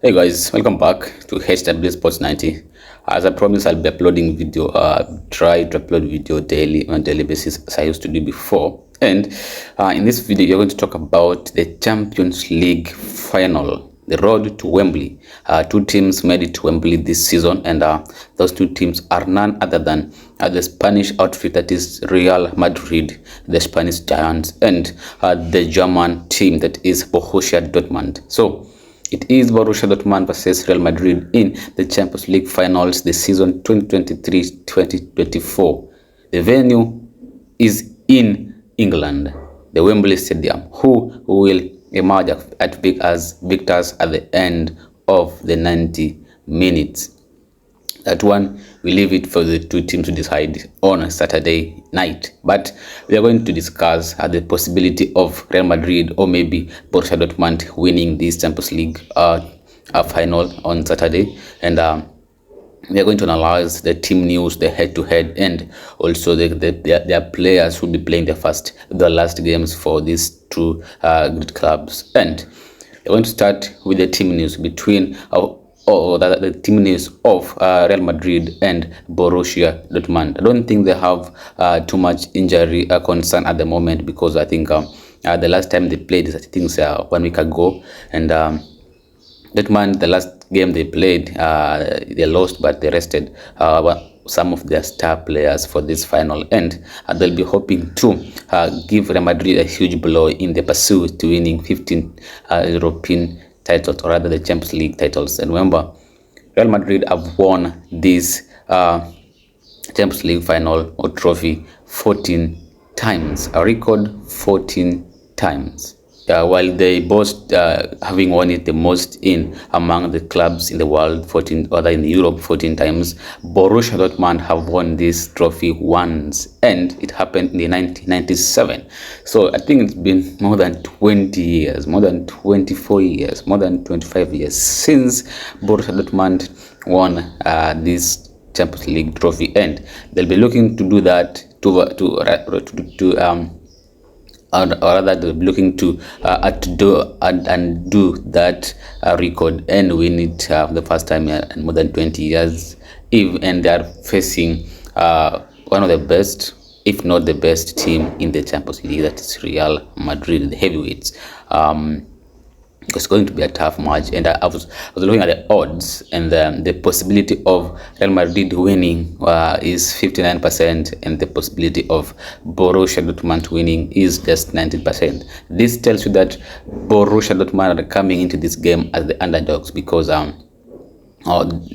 Hey guys, welcome back to HW Sports 90. As I promised, I'll be uploading video, try to upload video daily on a daily basis as I used to do before. And in this video, you're going to talk about the Champions League final, the road to Wembley. Two teams made it to Wembley this season, and those two teams are none other than the Spanish outfit that is Real Madrid, the Spanish Giants, and the German team that is Borussia Dortmund. So it is Borussia Dortmund versus Real Madrid in the Champions League finals this season 2023-2024. The venue is in England, the Wembley Stadium. Who will emerge as victors at the end of the 90 minutes? That one, we leave it for the two teams to decide on a Saturday night. But we are going to discuss the possibility of Real Madrid or maybe Borussia Dortmund winning this Champions League final on Saturday. And we are going to analyze the team news, the head-to-head, and also their players who will be playing the last games for these two great clubs. And we're going to start with the team news between the team news of Real Madrid and Borussia Dortmund. I don't think they have too much injury concern at the moment, because I think the last time they played is, I think, 1 week ago, and Dortmund, the last game they played, they lost, but they rested some of their star players for this final, and they'll be hoping to give Real Madrid a huge blow in the pursuit to winning 15 European titles, or rather the Champions League titles. And remember, Real Madrid have won this Champions League final or trophy 14 times, a record 14 times. While they boast having won it the most among the clubs in the world, 14, or in Europe 14 times, Borussia Dortmund have won this trophy once, and it happened in 1997. So I think it's been more than 20 years, more than 24 years, more than 25 years since Borussia Dortmund won this Champions League trophy, and they'll be looking to do that or rather they're looking to do that record and win it for the first time in more than 20 years. And they are facing one of the best, if not the best team in the Champions League, that is Real Madrid, the heavyweights. It's going to be a tough match, and I was looking at the odds, and the possibility of Real Madrid winning is 59%, and the possibility of Borussia Dortmund winning is just 19%. This tells you that Borussia Dortmund are coming into this game as the underdogs, because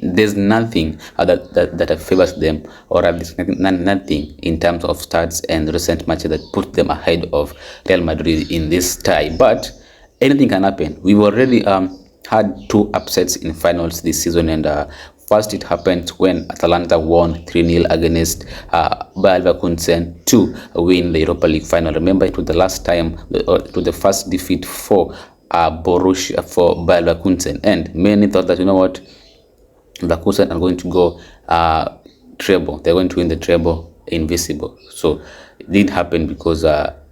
there's nothing that favors them, or there's nothing in terms of stats and recent matches that put them ahead of Real Madrid in this tie. But anything can happen. We've already had two upsets in finals this season, and first it happened when Atalanta won 3-0 against Bayer Leverkusen to win the Europa League final. Remember, it was the last time, it was the first defeat for Bayer Leverkusen, and many thought that, you know what, Leverkusen are going to go treble. They're going to win the treble invisible. So it did happen, because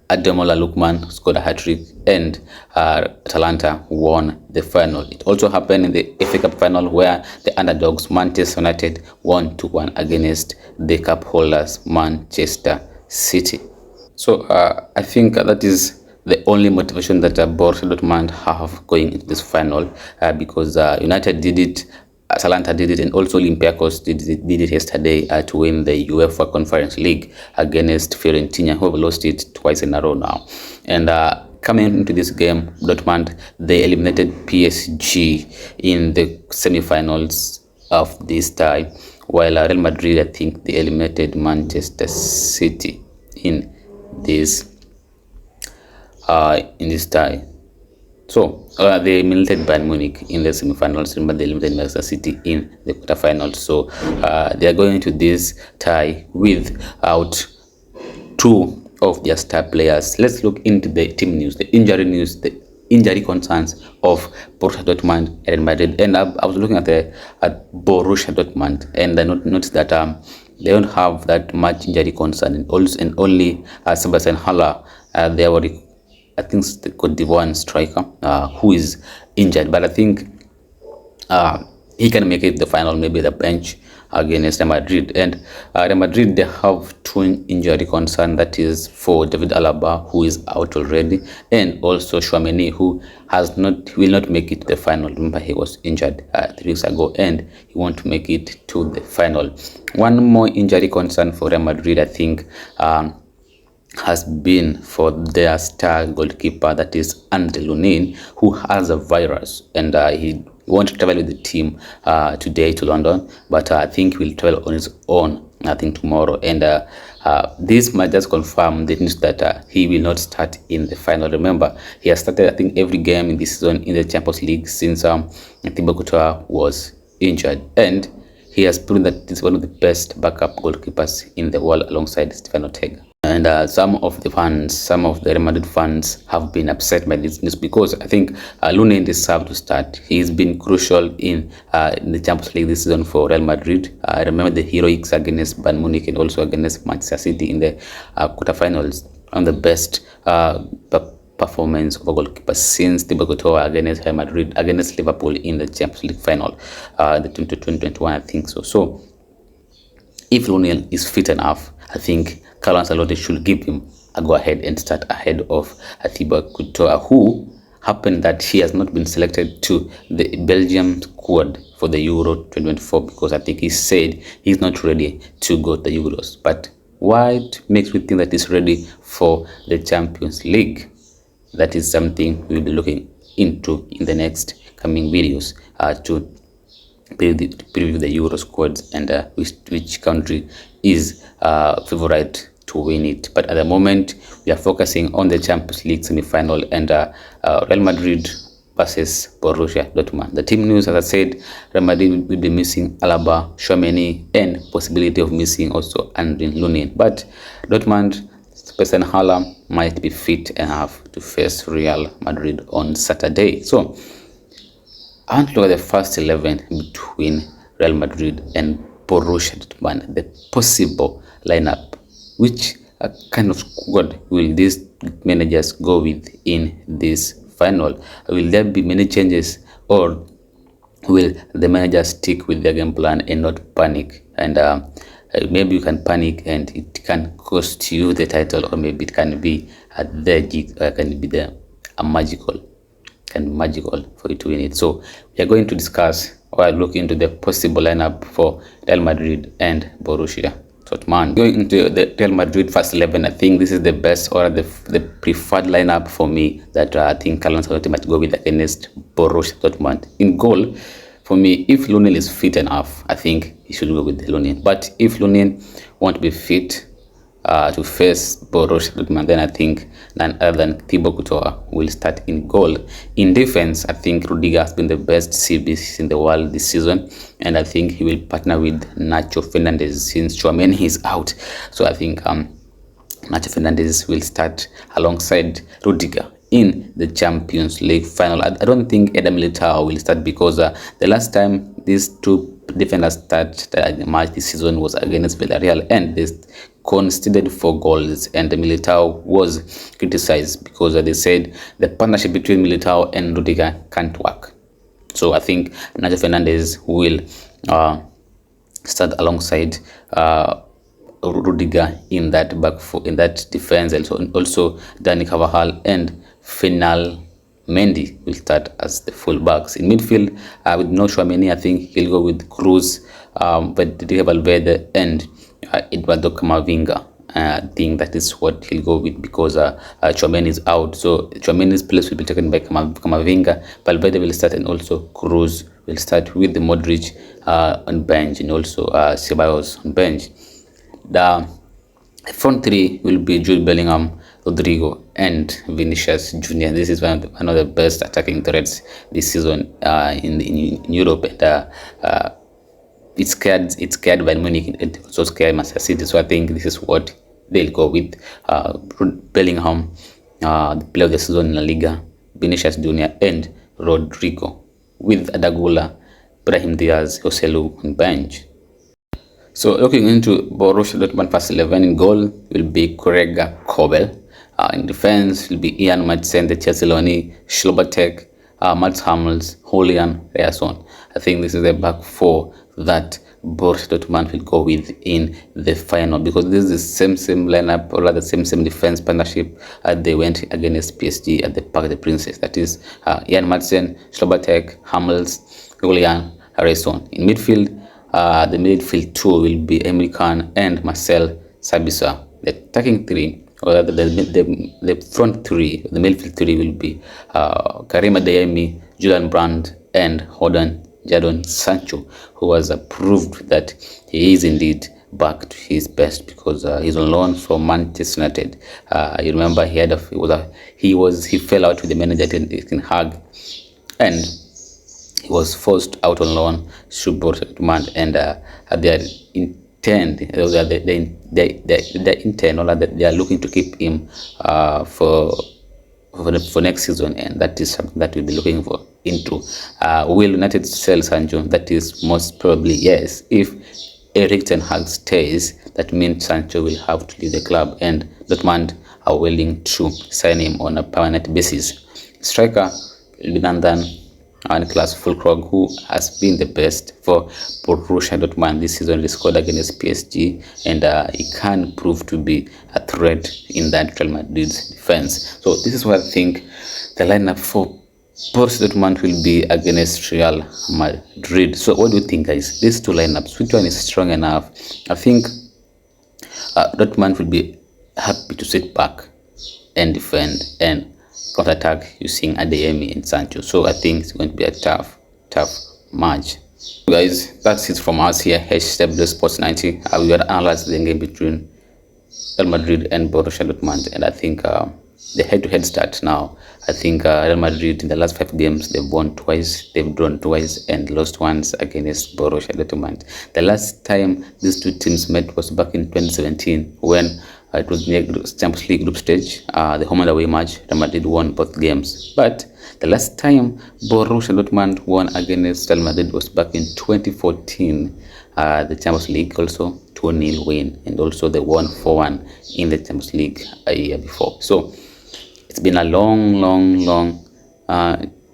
Ademola Lookman scored a hat-trick, and Atalanta won the final. It also happened in the FA Cup final, where the underdogs Manchester United won 2-1 against the cup holders Manchester City. So I think that is the only motivation that Borussia Dortmund have going into this final, because United did it, Atalanta did it, and also Olympiacos did it yesterday to win the UEFA Conference League against Fiorentina, who have lost it twice in a row now. And coming into this game, Dortmund, they eliminated PSG in the semi-finals of this tie, while Real Madrid, I think, they eliminated Manchester City in this tie. So they eliminated Bayern Munich in the semi-finals. Remember, they eliminated Manchester City in the quarterfinals. So they are going to this tie without two of their star players. Let's look into the team news, the injury concerns of Borussia Dortmund and Madrid. And I was looking at Borussia Dortmund, and I noticed that they don't have that much injury concern, and only Sebastian Haller, they were, I think, the Cote d'Ivoire striker who is injured. But I think uh, he can make it the final, maybe the bench against Real Madrid. And Real Madrid, they have two injury concern, that is for David Alaba, who is out already, and also Tchouaméni, who will not make it to the final. Remember, he was injured 3 weeks ago, and he won't make it to the final. One more injury concern for Real Madrid, I think, has been for their star goalkeeper, that is Andre Lunin, who has a virus, and he won't travel with the team today to London, but I think he'll travel on his own, I think, tomorrow. And this might just confirm the news that he will not start in the final. Remember, he has started, I think, every game in this season in the Champions League since Thibaut Courtois was injured, and he has proven that he's one of the best backup goalkeepers in the world alongside Stefan Ortega. And some of the Real Madrid fans have been upset by this news, because I think Lunin deserved to start. He's been crucial in the Champions League this season for Real Madrid. I remember the heroics against Bayern Munich and also against Manchester City in the quarterfinals, on the best performance of a goalkeeper since Thibaut Courtois against Real Madrid, against Liverpool in the Champions League final, the 2021, I think so. So if Lunin is fit enough, I think Carlo Ancelotti should give him a go ahead and start ahead of Thibaut Courtois, who happened that he has not been selected to the Belgium squad for the Euro 2024, because I think he said he's not ready to go to the Euros. But what makes me think that he's ready for the Champions League? That is something we'll be looking into in the next coming videos to preview the Euro squads and which country is favorite to win it. But at the moment, we are focusing on the Champions League semi-final and Real Madrid versus Borussia Dortmund. The team news, as I said, Real Madrid will be missing Alaba, Tchouaméni, and possibility of missing also Andre Lunin. But Dortmund, Sebastian Haller might be fit enough to face Real Madrid on Saturday. So I want to look at the first 11 between Real Madrid and Borussia Dortmund, the possible lineup. Which kind of squad will these managers go with in this final? Will there be many changes, or will the managers stick with their game plan and not panic? And maybe you can panic and it can cost you the title, or maybe it can be magical for you to win it. So we are going to discuss or look into the possible lineup for Real Madrid and Borussia Dortmund. Going into the Real Madrid first 11, I think this is the best or the preferred lineup for me that I think Carlo Ancelotti might go with against Borussia Dortmund. In goal, for me, if Lunin is fit enough, I think he should go with Lunin. But if Lunin won't be fit to face Borussia Dortmund, then I think none other than Thibaut Courtois will start in goal. In defense, I think Rudiger has been the best CBs in the world this season, and I think he will partner with Nacho Fernandez since Tchouaméni is out. So I think Nacho Fernandez will start alongside Rudiger in the Champions League final. I don't think Eder Militao will start, because the last time these two defenders started the match this season was against Villarreal, and they conceded 4 goals, and Militao was criticized because they said the partnership between Militao and Rudiger can't work. So I think Nacho Fernandez will start alongside Rudiger in that in that defense. Also Dani Carvajal and Final Mendy will start as the fullbacks. In midfield, with no Tchouaméni, I think he'll go with Cruz, Valverde, and Eduardo Camavinga. I think that is what he'll go with, because Tchouaméni is out. So Tchouaméni's place will be taken by Camavinga. Valverde will start, and also Cruz will start with the Modric on bench, and also Ceballos on bench. The front three will be Jude Bellingham, Rodrigo, and Vinicius Jr. This is one of the best attacking threats this season in Europe. And it's scared Bayern Munich, and also scared Manchester City. So I think this is what they'll go with. Bellingham, the player of the season in La Liga, Vinicius Jr. and Rodrigo, with Adagula, Brahim Diaz, Joselu on bench. So looking into Borussia Dortmund first 11, in goal will be Korega Kobel. In defense will be Ian Madsen, the Chelsea Loni, Schlobatek, Mats Hummels, Julian Reasson. I think this is the back four that Borussia Dortmund will go with in the final, because this is the same lineup, or rather same defense partnership they went against PSG at the Parc des Princes. That is Jan Madsen, Slobotek, Hummels, Julian, Harrison. In midfield, the midfield two will be Emre Can and Marcel Sabitzer. The attacking three, or rather the front three, the midfield three will be Karim Adeyemi, Julian Brandt, and Jadon Sancho, who has proved that he is indeed back to his best, because he's on loan from Manchester United. You remember he fell out with the manager Ten Hag, and he was forced out on loan to Borussia Dortmund, and their intent, they are looking to keep him for next season, and that is something that we'll be looking for into. Will United sell Sancho? That is most probably yes. If Erik ten Hag stays, that means Sancho will have to leave the club, and Dortmund are willing to sign him on a permanent basis. Striker will be none than Niklas Füllkrug, who has been the best for Borussia Dortmund this season. He scored against PSG, and he can prove to be a threat in that Real Madrid's defense. So this is what I think the lineup for Borussia Dortmund will be against Real Madrid. So what do you think, guys? These two lineups, which one is strong enough? I think Dortmund will be happy to sit back and defend and counter-attack using Adeyemi and Sancho. So I think it's going to be a tough match. Guys, that's it from us here, HW Sports 90. We are analyzing the game between Real Madrid and Borussia Dortmund, and I think the head-to-head start now. I think Real Madrid in the last 5 games, they've won twice, they've drawn twice, and lost once against Borussia Dortmund. The last time these two teams met was back in 2017, when it was near Champions League group stage, the home and away match. Real Madrid won both games. But the last time Borussia Dortmund won against Real Madrid was back in 2014, the Champions League, also 2-0 win, and also they won 4-1 in the Champions League a year before. So it's been a long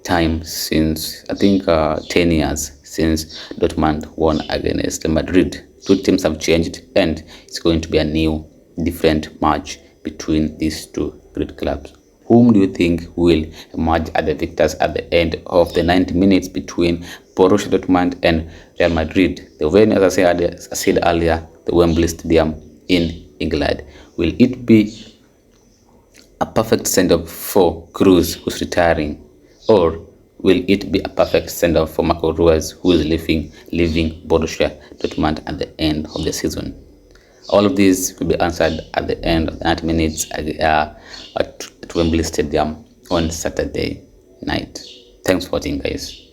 time since, I think 10 years since Dortmund won against Real Madrid. Two teams have changed, and it's going to be a new, different match between these two great clubs. Whom do you think will emerge as the victors at the end of the 90 minutes between Borussia Dortmund and Real Madrid? The venue, as I said earlier, the Wembley Stadium in England. Will it be a perfect send-off for Cruz, who's retiring, or will it be a perfect send-off for Marco Ruiz, who is leaving Borussia Dortmund at the end of the season? All of these will be answered at the end of the 90 minutes at Wembley Stadium on Saturday night. Thanks for watching, guys.